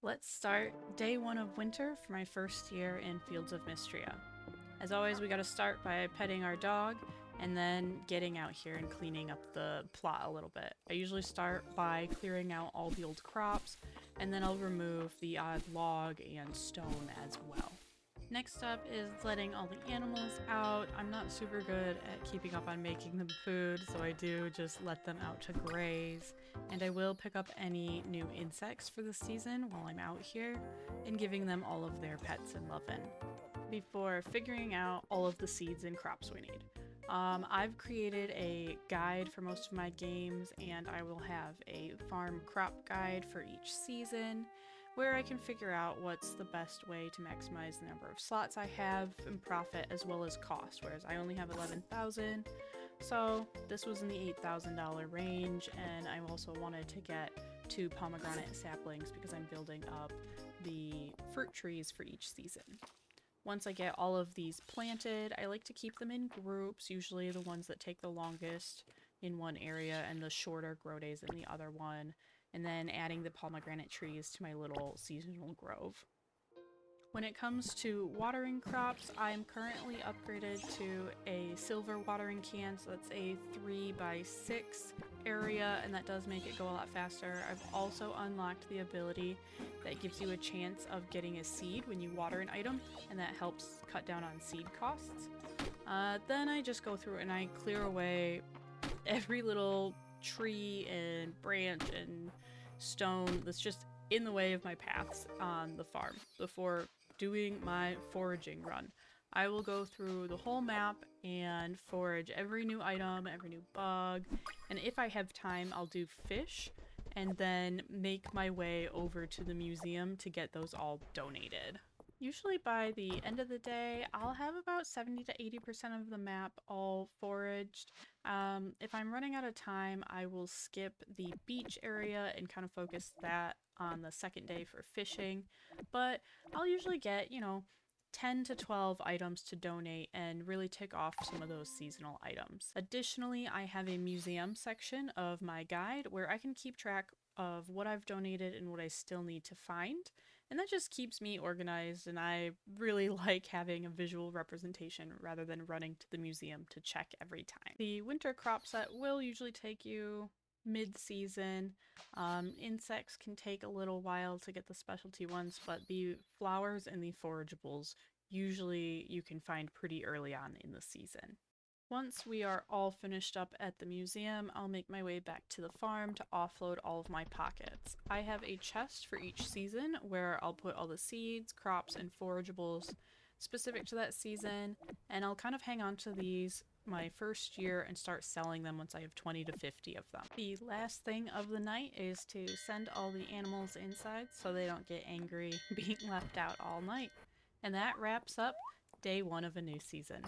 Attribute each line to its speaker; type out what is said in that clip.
Speaker 1: Let's start day one of winter for my first year in Fields of Mistria. As always, we gotta start by petting our dog and then getting out here and cleaning up the plot a little bit. I usually start by clearing out all the old crops, and then I'll remove the odd log and stone as well. Next up is letting all the animals out. I'm not super good at keeping up on making them food, so I do just let them out to graze. And I will pick up any new insects for the season while I'm out here and giving them all of their pets and lovin' before figuring out all of the seeds and crops we need. I've created a guide for most of my games, and I will have a farm crop guide for each season where I can figure out what's the best way to maximize the number of slots I have and profit as well as cost, whereas I only have 11,000. So this was in the $8,000 range, and I also wanted to get 2 pomegranate saplings because I'm building up the fruit trees for each season. Once I get all of these planted, I like to keep them in groups, usually the ones that take the longest in one area and the shorter grow days in the other one, and then adding the pomegranate trees to my little seasonal grove. When it comes to watering crops, I'm currently upgraded to a silver watering can, so that's a 3x6 area, and that does make it go a lot faster. I've also unlocked the ability that gives you a chance of getting a seed when you water an item, and that helps cut down on seed costs. Then I just go through and I clear away every little tree and branch and stone that's just in the way of my paths on the farm before doing my foraging run. I will go through the whole map and forage every new item, every new bug, and if I have time, I'll do fish and then make my way over to the museum to get those all donated. Usually by the end of the day, I'll have about 70 to 80% of the map all foraged. If I'm running out of time, I will skip the beach area and kind of focus that on the second day for fishing. But I'll usually get, 10 to 12 items to donate and really tick off some of those seasonal items. Additionally, I have a museum section of my guide where I can keep track of what I've donated and what I still need to find. And that just keeps me organized, and I really like having a visual representation rather than running to the museum to check every time. The winter crop set will usually take you mid-season. Insects can take a little while to get the specialty ones, but the flowers and the forageables usually you can find pretty early on in the season. Once we are all finished up at the museum, I'll make my way back to the farm to offload all of my pockets. I have a chest for each season where I'll put all the seeds, crops, and forageables specific to that season, and I'll kind of hang on to these my first year and start selling them once I have 20 to 50 of them. The last thing of the night is to send all the animals inside so they don't get angry being left out all night. And that wraps up day one of a new season.